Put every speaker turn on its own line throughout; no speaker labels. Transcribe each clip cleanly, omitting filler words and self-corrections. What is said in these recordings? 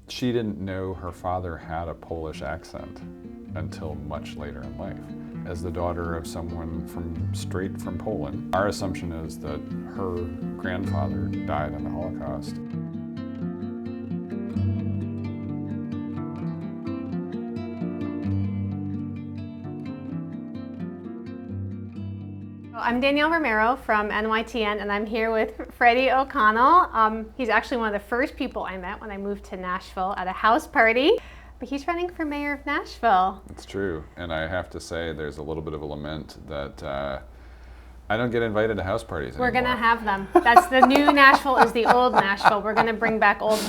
She didn't know her father had a Polish accent until much later in life. As the daughter of someone straight from Poland, our assumption is that her grandfather died in the Holocaust.
I'm Danielle Romero from NYTN, and I'm here with Freddie O'Connell. He's actually one of the first people I met when I moved to Nashville at a house party, but he's running for mayor of Nashville.
It's true, and I have to say there's a little bit of a lament that I don't get invited to house parties anymore.
We're gonna have them. That's the new Nashville is the old Nashville. We're gonna bring back old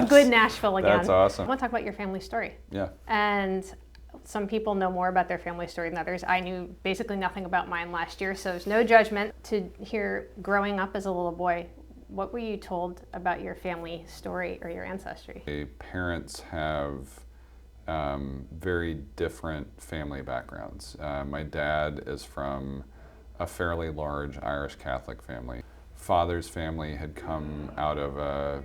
good Nashville again.
That's awesome.
I want to talk about your family story.
Yeah.
And some people know more about their family story than others. I knew basically nothing about mine last year, so there's no judgment. To hear growing up as a little boy, what were you told about your family story or your ancestry?
Parents have very different family backgrounds. My dad is from a fairly large Irish Catholic family. Father's family had come out of a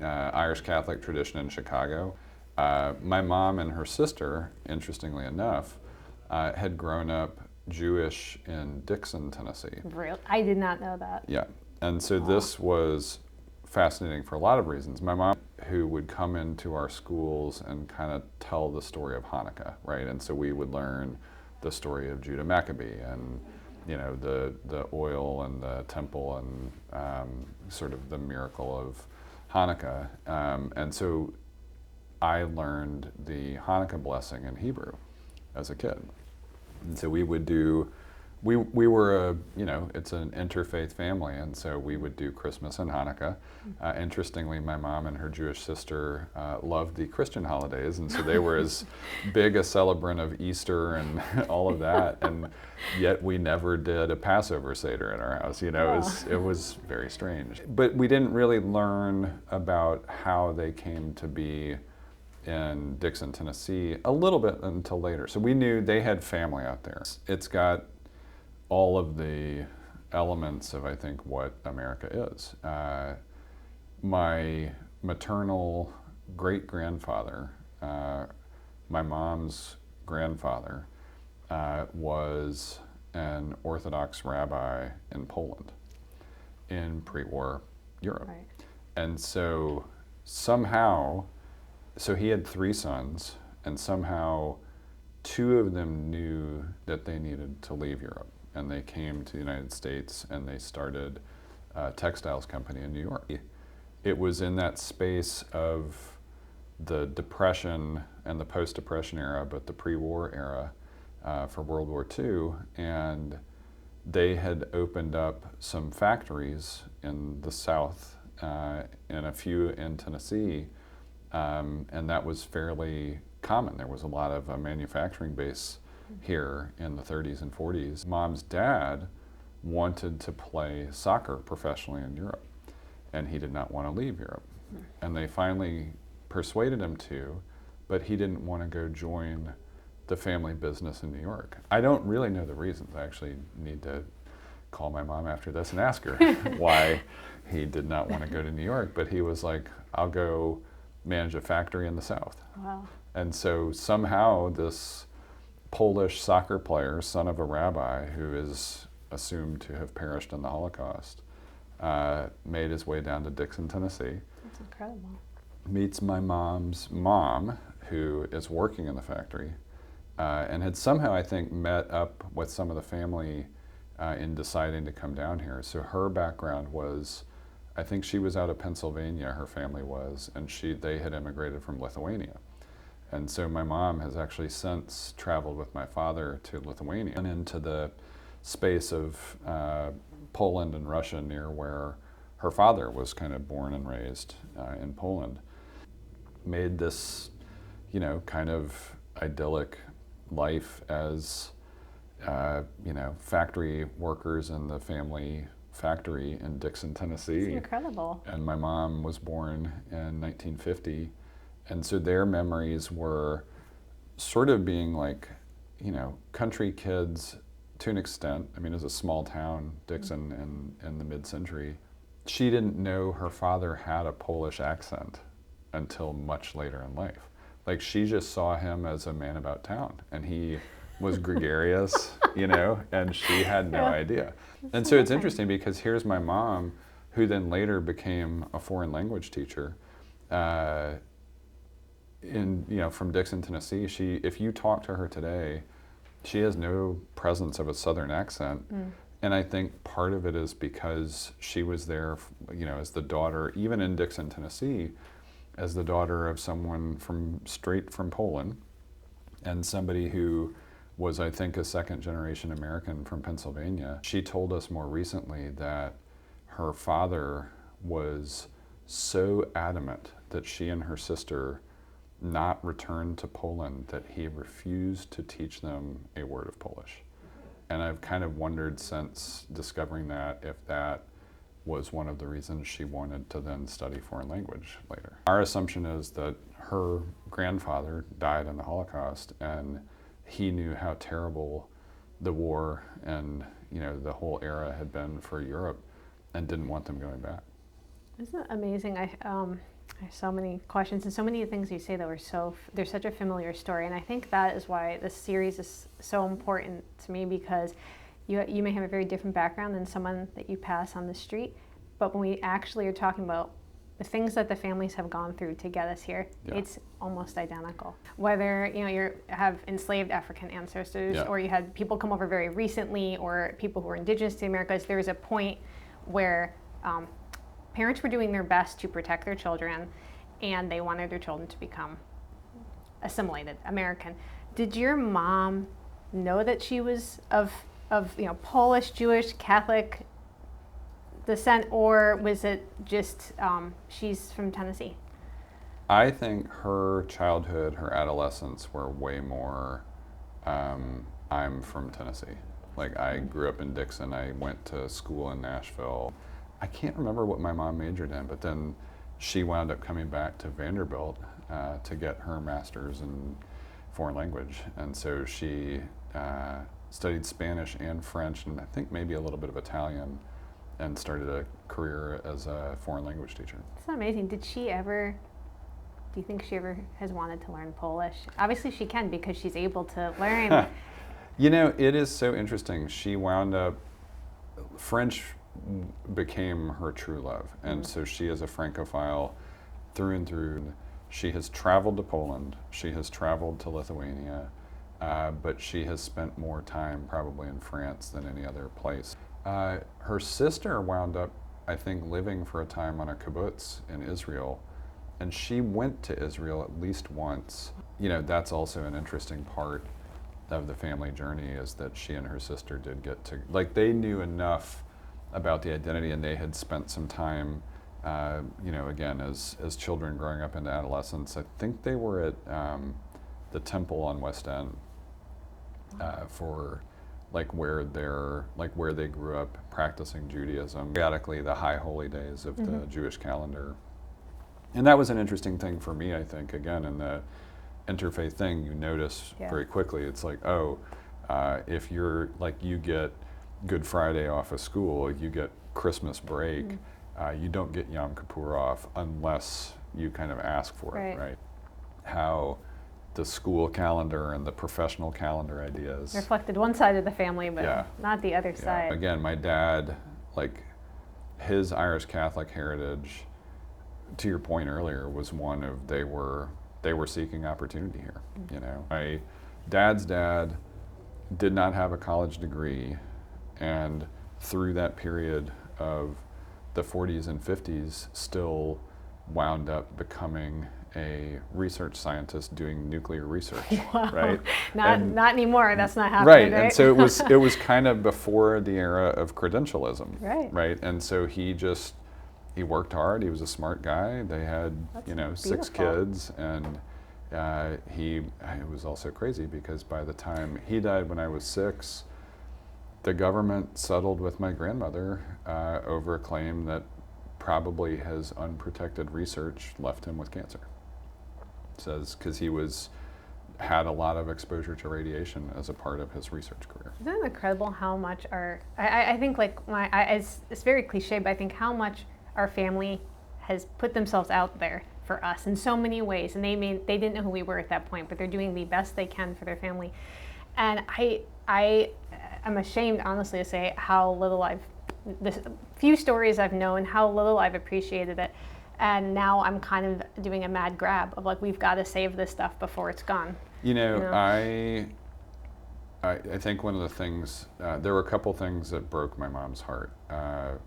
Irish Catholic tradition in Chicago. My mom and her sister, interestingly enough, had grown up Jewish in Dickson, Tennessee.
Real? I did not know that.
Yeah, and so this was fascinating for a lot of reasons. My mom, who would come into our schools and kind of tell the story of Hanukkah, right? And so we would learn the story of Judah Maccabee and the oil and the temple and sort of the miracle of Hanukkah. And so I learned the Hanukkah blessing in Hebrew as a kid. And so we would do, we were it's an interfaith family, and so we would do Christmas and Hanukkah. Interestingly, my mom and her Jewish sister loved the Christian holidays, and so they were as big a celebrant of Easter and all of that, and yet we never did a Passover Seder in our house. It was very strange. But we didn't really learn about how they came to be in Dickson, Tennessee, a little bit until later. So we knew they had family out there. It's got all of the elements of, I think, what America is. My maternal great-grandfather, my mom's grandfather, was an Orthodox Rabbi in Poland in pre-war Europe.
Right.
And so somehow, he had 3 sons, and somehow 2 of them knew that they needed to leave Europe. And they came to the United States and they started a textiles company in New York. It was in that space of the Depression and the post-Depression era, but the pre-war era for World War II. And they had opened up some factories in the South and a few in Tennessee. And that was fairly common. There was a lot of manufacturing base here in the 30s and 40s. Mom's dad wanted to play soccer professionally in Europe, and he did not want to leave Europe. And they finally persuaded him to, but he didn't want to go join the family business in New York. I don't really know the reasons. I actually need to call my mom after this and ask her why he did not want to go to New York, but he was like, I'll go manage a factory in the South.
Wow.
And so somehow this Polish soccer player, son of a rabbi who is assumed to have perished in the Holocaust, made his way down to Dickson, Tennessee.
That's incredible.
Meets my mom's mom, who is working in the factory, and had somehow, I think, met up with some of the family in deciding to come down here. So her background was, I think she was out of Pennsylvania, her family was, and they had immigrated from Lithuania. And so my mom has actually since traveled with my father to Lithuania and into the space of Poland and Russia, near where her father was kind of born and raised in Poland. Made this, kind of idyllic life as, factory workers in the family factory in Dickson, Tennessee.
It's incredible.
And my mom was born in 1950. And so their memories were sort of being like, country kids to an extent. I mean, it was a small town, Dickson, in the mid-century. She didn't know her father had a Polish accent until much later in life. Like, she just saw him as a man about town, and he was gregarious, and she had no idea. And so it's interesting because here's my mom, who then later became a foreign language teacher, from Dickson, Tennessee. If you talk to her today, she has no presence of a Southern accent. And I think part of it is because she was there, as the daughter, even in Dickson, Tennessee, as the daughter of someone straight from Poland, and somebody who was, I think, a second-generation American from Pennsylvania. She told us more recently that her father was so adamant that she and her sister not return to Poland that he refused to teach them a word of Polish. And I've kind of wondered since discovering that if that was one of the reasons she wanted to then study foreign language later. Our assumption is that her grandfather died in the Holocaust, and he knew how terrible the war and the whole era had been for Europe, and didn't want them going back.
Isn't it amazing? I have so many questions and so many things you say that were they're such a familiar story, and I think that is why this series is so important to me, because you may have a very different background than someone that you pass on the street, but when we actually are talking about the things that the families have gone through to get us here, it's almost identical. Whether you have enslaved African ancestors, or you had people come over very recently, or people who are indigenous to the Americas, there was a point where parents were doing their best to protect their children, and they wanted their children to become assimilated American. Did your mom know that she was of Polish, Jewish, Catholic descent, or was it just she's from Tennessee?
I think her childhood, her adolescence were way more, I'm from Tennessee. Like, I grew up in Dickson, I went to school in Nashville. I can't remember what my mom majored in, but then she wound up coming back to Vanderbilt to get her master's in foreign language. And so she studied Spanish and French, and I think maybe a little bit of Italian, and started a career as a foreign language teacher.
It's amazing. Do you think she ever has wanted to learn Polish? Obviously she can, because she's able to learn.
It is so interesting. She wound up, French became her true love, and so she is a Francophile through and through. She has traveled to Poland, she has traveled to Lithuania, but she has spent more time probably in France than any other place. Her sister wound up, I think, living for a time on a kibbutz in Israel, and she went to Israel at least once. That's also an interesting part of the family journey, is that she and her sister did get to, they knew enough about the identity, and they had spent some time, again, as children growing up into adolescence. I think they were at the temple on West End for where they grew up practicing Judaism, periodically the high holy days of the Jewish calendar. And that was an interesting thing for me, I think, again, in the interfaith thing, you notice very quickly, it's if you're, you get Good Friday off of school, you get Christmas break, you don't get Yom Kippur off unless you kind of ask for it, right? How the school calendar and the professional calendar ideas
reflected one side of the family, but not the other side.
Again, my dad, his Irish Catholic heritage, to your point earlier, was one of they were seeking opportunity here. My dad's dad did not have a college degree, and through that period of the 40s and 50s still wound up becoming a research scientist doing nuclear research.
Wow.
Right?
Not anymore. That's not happening.
Right. And so it was kind of before the era of credentialism. Right. And so he worked hard. He was a smart guy. They had, 6 kids, and it was also crazy because by the time he died when I was 6, the government settled with my grandmother over a claim that probably his unprotected research left him with cancer. Says because he had a lot of exposure to radiation as a part of his research career.
Isn't it incredible how much I think it's very cliche, but I think how much our family has put themselves out there for us in so many ways, and they didn't know who we were at that point, but they're doing the best they can for their family. And I'm ashamed, honestly, to say how little the few stories I've known, how little I've appreciated it. And now I'm kind of doing a mad grab of like, we've got to save this stuff before it's gone.
I think one of the things, there were a couple things that broke my mom's heart.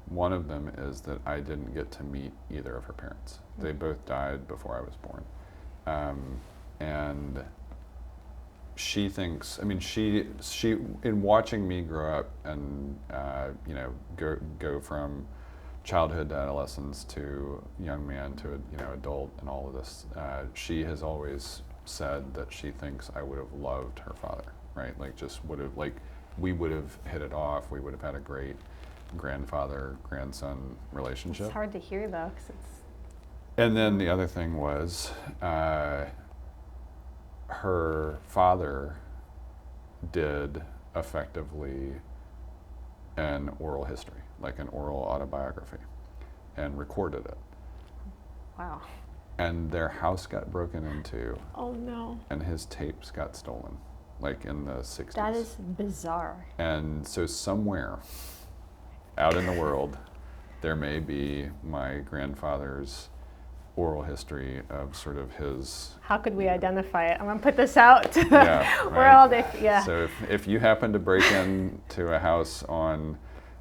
One of them is that I didn't get to meet either of her parents. They both died before I was born. And she thinks, she in watching me grow up and go from childhood to adolescence to young man to adult and all of this, she has always said that she thinks I would have loved her father, right? Like just would have, like we would have hit it off. We would have had a great grandfather-grandson relationship.
It's hard to hear though, 'cause it's.
And then the other thing was, her father did effectively an oral history, like an oral autobiography, and recorded it.
Wow.
And their house got broken into.
Oh no.
And his tapes got stolen, like in the 60s.
That is bizarre.
And so somewhere out in the world, there may be my grandfather's oral history of sort of his.
How could we identify it? I'm gonna put this out to the
right.
world.
So if you happen to break into a house on,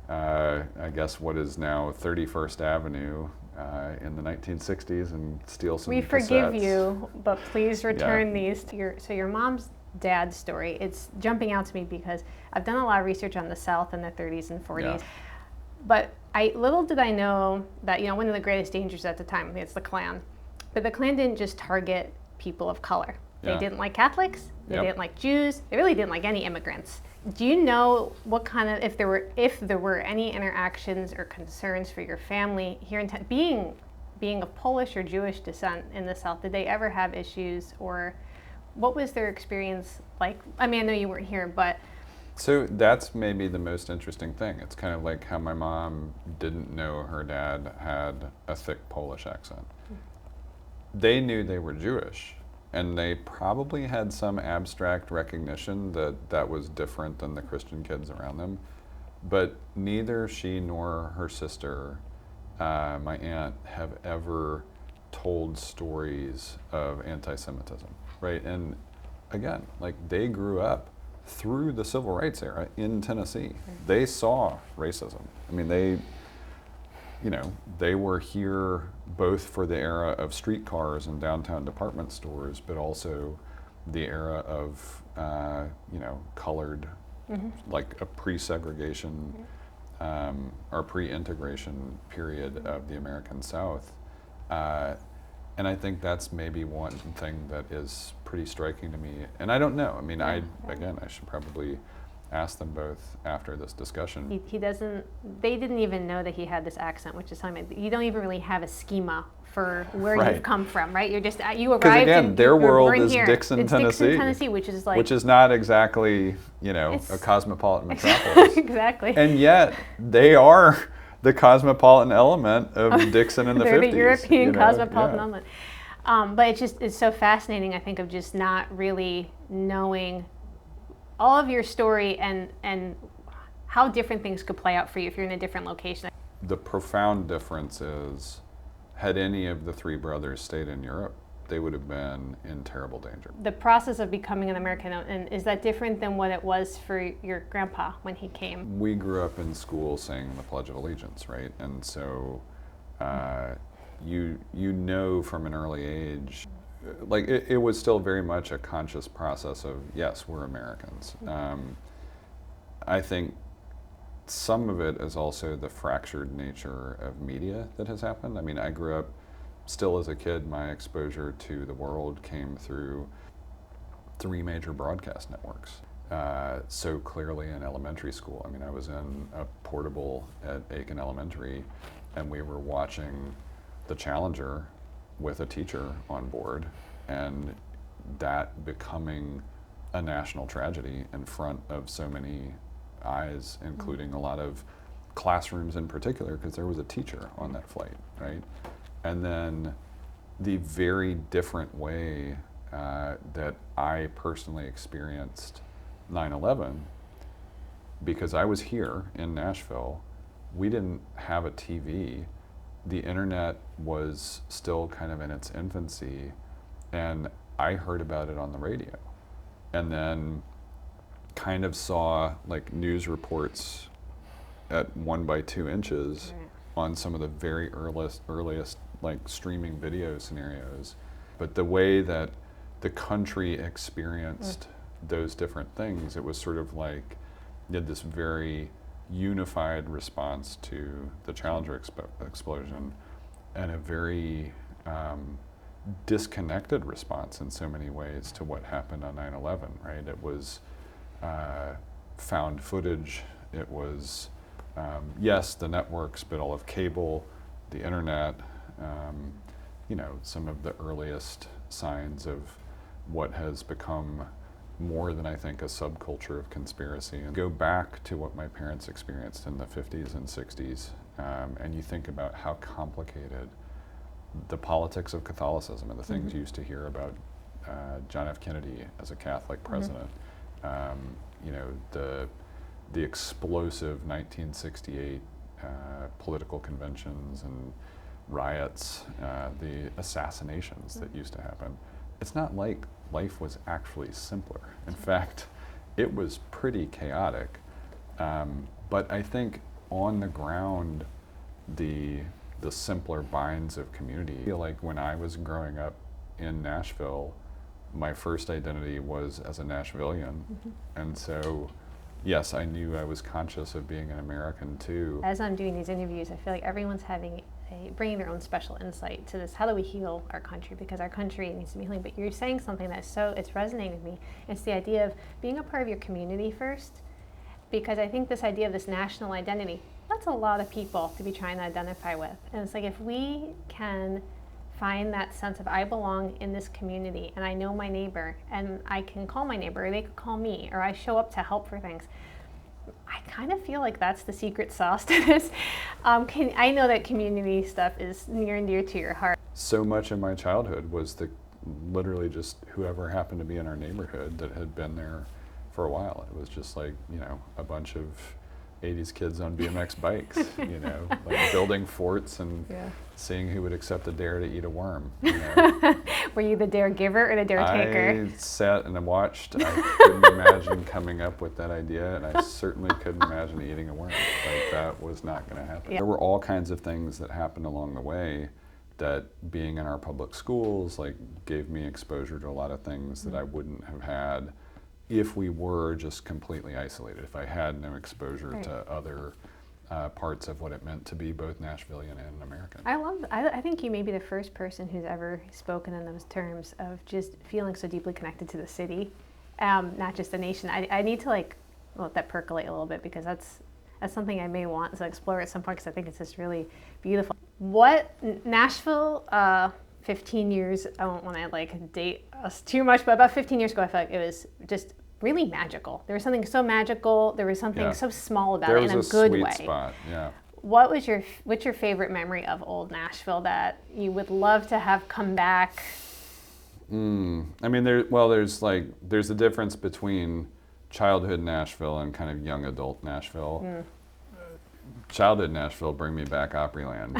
I guess what is now 31st Avenue in the 1960s and steal some.
We forgive
cassettes.
you, but please return these to your mom's dad's story. It's jumping out to me because I've done a lot of research on the South in the 30s and 40s.
Yeah.
But little did I know that, one of the greatest dangers at the time, it's the Klan. But the Klan didn't just target people of color. They didn't like Catholics, they didn't like Jews, they really didn't like any immigrants. Do you know what kind of, if there were any interactions or concerns for your family here in being of Polish or Jewish descent in the South, did they ever have issues, or what was their experience like? I know you weren't here, but.
So that's maybe the most interesting thing. It's kind of like how my mom didn't know her dad had a thick Polish accent. They knew they were Jewish, and they probably had some abstract recognition that that was different than the Christian kids around them. But neither she nor her sister, my aunt, have ever told stories of anti-Semitism, right? And again, like they grew up through the civil rights era in Tennessee. They saw racism. They were here both for the era of streetcars and downtown department stores, but also the era of, colored, like a pre-segregation or pre-integration period of the American South. And I think that's maybe one thing that is pretty striking to me. And I don't know. I should probably ask them both after this discussion. They didn't even know that he had this accent, which is something, you don't even really have a schema for where you've come from, right? You arrived. Because again, their world is Dickson, Tennessee.
Dickson, Tennessee, which is
not exactly, a cosmopolitan metropolis.
Exactly.
And yet, they are the cosmopolitan element of Dickson in the 50s.
They're the European cosmopolitan element. But it's so fascinating, I think, of just not really knowing all of your story and how different things could play out for you if you're in a different location.
The profound difference is, had any of the three brothers stayed in Europe, they would have been in terrible danger. The
process of becoming an American, and is that different than what it was for your grandpa when he came?
We grew up in school saying the Pledge of Allegiance, right? And so you know from an early age, like it was still very much a conscious process of, yes, we're Americans. I think some of it is also the fractured nature of media that has happened. I grew up, still as a kid, my exposure to the world came through 3 major broadcast networks. So clearly in elementary school, I was in a portable at Aiken Elementary, and we were watching The Challenger with a teacher on board, and that becoming a national tragedy in front of so many eyes, including a lot of classrooms in particular, because there was a teacher on that flight, right? And then the very different way that I personally experienced 9/11, because I was here in Nashville. We didn't have a TV. The internet was still kind of in its infancy, and I heard about it on the radio, and then kind of saw like news reports at 1 by 2 inches on some of the very earliest like streaming video scenarios. But the way that the country experienced those different things, it was sort of like you had this very unified response to the Challenger explosion, and a very disconnected response in so many ways to what happened on 9/11, right? It was found footage. It was, yes, the networks, but all of cable, the internet, some of the earliest signs of what has become more than I think a subculture of conspiracy. And go back to what my parents experienced in the 50s and 60s, and you think about how complicated the politics of Catholicism and the things you used to hear about John F. Kennedy as a Catholic president, the explosive 1968 political conventions and riots, the assassinations that used to happen. It's not like life was actually simpler. In fact, it was pretty chaotic. But I think on the ground, the simpler binds of community. I feel like when I was growing up in Nashville, my first identity was as a Nashvilleian. And so, yes, I knew I was conscious of being an American too.
As I'm doing these interviews, I feel like everyone's bringing their own special insight to this. How do we heal our country? Because our country needs to be healing. But you're saying something it's resonating with me. It's the idea of being a part of your community first. Because I think this idea of this national identity, that's a lot of people to be trying to identify with. And it's like if we can find that sense of I belong in this community and I know my neighbor and I can call my neighbor or they could call me or I show up to help for things. I kind of feel like that's the secret sauce to this. I know that community stuff is near and dear to your heart.
So much of my childhood was literally just whoever happened to be in our neighborhood that had been there for a while. It was just like, a bunch of 80s kids on BMX bikes, like building forts and seeing who would accept a dare to eat a worm.
Were you the dare giver or the dare taker?
I sat and watched. I couldn't imagine coming up with that idea, and I certainly couldn't imagine eating a worm. Like, that was not going to happen. Yeah. There were all kinds of things that happened along the way that being in our public schools gave me exposure to a lot of things that I wouldn't have had if we were just completely isolated, if I had no exposure to other parts of what it meant to be both Nashvilleian and American.
I think you may be the first person who's ever spoken in those terms of just feeling so deeply connected to the city, not just the nation. I need to let that percolate a little bit because that's something I may want to explore at some point because I think it's just really beautiful. What Nashville, 15 years, I don't want to date us too much, but about 15 years ago, I felt like it was just really magical. There was something so magical. There was something so small about it in a good way. There was a sweet spot, yeah. What's your favorite memory of old Nashville that you would love to have come back?
I mean, there's a difference between childhood Nashville and kind of young adult Nashville. Childhood Nashville, bring me back Opryland,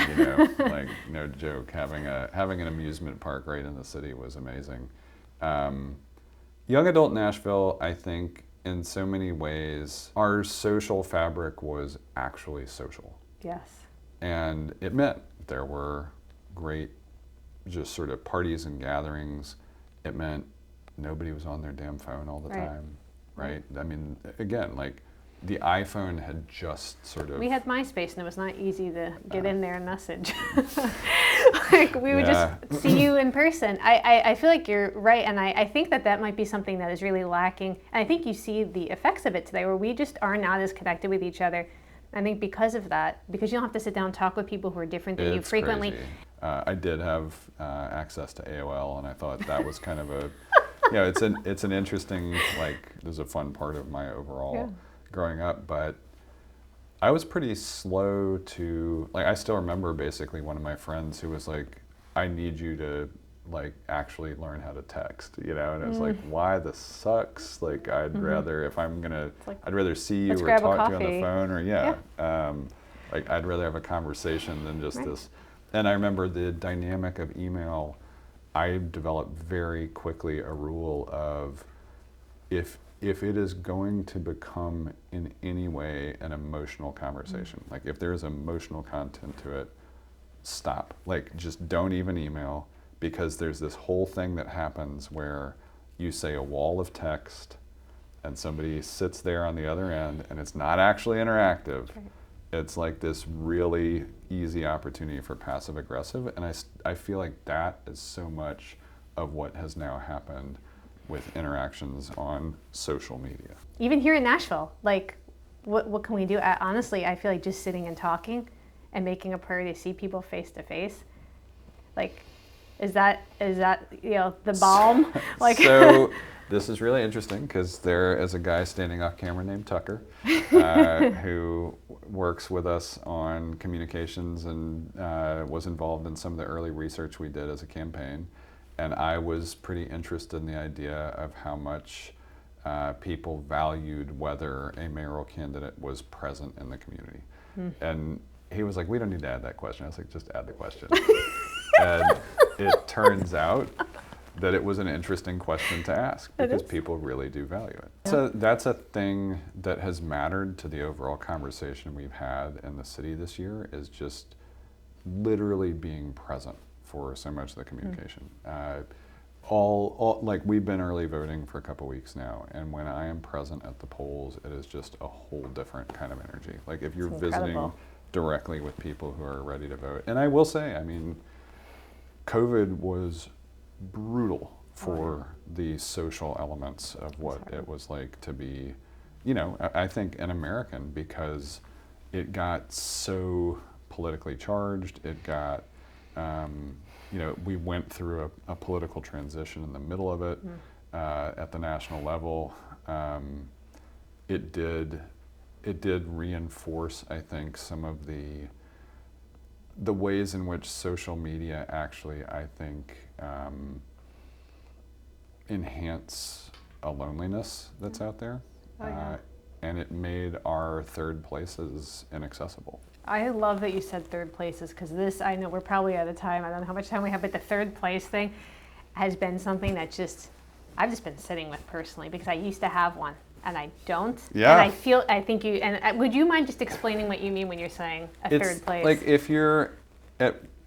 no joke. Having an amusement park right in the city was amazing. Young adult Nashville, I think, in so many ways, our social fabric was actually social.
Yes. And
it meant there were great just sort of parties and gatherings. It meant nobody was on their damn phone all the time, right? I mean, again, the iPhone had just sort of...
We had MySpace, and it was not easy to get in there and message. We would just see you in person. I feel like you're right, and I think that might be something that is really lacking. And I think you see the effects of it today, where we just are not as connected with each other. I think because of that, because you don't have to sit down and talk with people who are different than you frequently.
Crazy. I did have access to AOL, and I thought that was kind of a... it's an interesting, it was a fun part of my overall... growing up, but I was pretty slow to, I still remember basically one of my friends who was I need you to like actually learn how to text, you know? And it was like, why? This sucks. Like, I'd rather, if I'm gonna,
like,
I'd rather see you
let's
or
grab a
talk to you on the
coffee.
phone or like I'd rather have a conversation than just
Right.
this. And I remember the dynamic of email, I developed very quickly a rule of if it is going to become in any way an emotional conversation, like if there's emotional content to it, stop. Like, just don't even email, because there's this whole thing that happens where you say a wall of text and somebody sits there on the other end and it's not actually interactive.
Right.
It's like this really easy opportunity for passive aggressive, and I feel like that is so much of what has now happened with interactions on social media.
Even here in Nashville, like, what can we do? Honestly, I feel like just sitting and talking and making a priority to see people face to face, like, is that the balm? Like,
So this is really interesting because there is a guy standing off camera named Tucker who works with us on communications and was involved in some of the early research we did as a campaign. And I was pretty interested in the idea of how much people valued whether a mayoral candidate was present in the community. And he was like, we don't need to add that question. I was like, just add the question. And it turns out that it was an interesting question to ask because people really do value it.
Yeah.
So that's a thing that has mattered to the overall conversation we've had in the city this year, is just literally being present for so much of the communication. All like, we've been early voting for a couple weeks now, and when I am present at the polls, it is just a whole different kind of energy. Like, if you're visiting directly with people who are ready to vote. And I will say, I mean, COVID was brutal for the social elements of what it was like to be, you know, I think an American, because it got so politically charged. It got, you know, we went through a political transition in the middle of it at the national level. It did reinforce, I think, some of the ways in which social media actually, I think, enhance a loneliness that's out there. And it made our third places inaccessible.
I love that you said third places, because this, I know we're probably out of time. I don't know how much time we have, but the third place thing has been something that I've just been sitting with personally, because I used to have one and I don't.
Yeah.
And I think you, and would you mind just explaining what you mean when you're saying third place?
Like,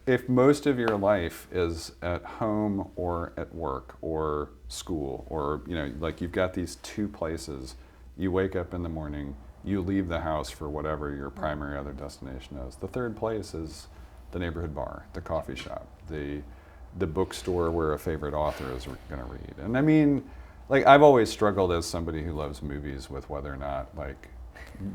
if most of your life is at home or at work or school, or, you know, like, you've got these two places, you wake up in the morning, you leave the house for whatever your primary other destination is. The third place is the neighborhood bar, the coffee shop, the bookstore where a favorite author is going to read. And I mean, like, I've always struggled as somebody who loves movies with whether or not, like,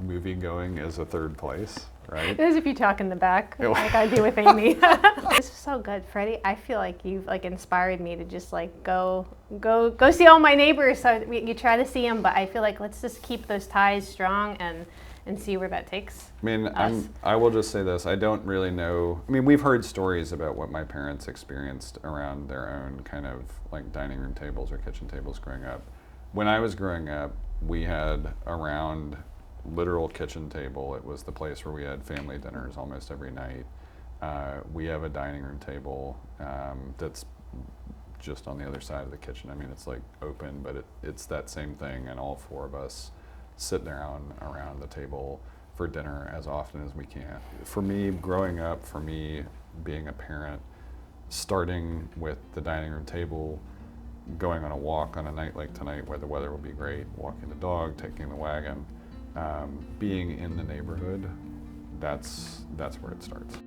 movie going is a third place, right?
As if you talk in the back, like I do with Amy. This is so good, Freddie. I feel like you've, like, inspired me to just, like, go see all my neighbors. So you try to see them, but I feel like let's just keep those ties strong and see where that takes
I mean,
us.
I will just say this. I don't really know. I mean, we've heard stories about what my parents experienced around their own kind of, like, dining room tables or kitchen tables growing up. When I was growing up, we had around literal kitchen table. It was the place where we had family dinners almost every night. We have a dining room table that's just on the other side of the kitchen. I mean, it's like open, but it's that same thing, and all four of us sit down around the table for dinner as often as we can. For me, growing up, for me being a parent, starting with the dining room table, going on a walk on a night like tonight where the weather will be great, walking the dog, taking the wagon, being in the neighborhood, that's where it starts.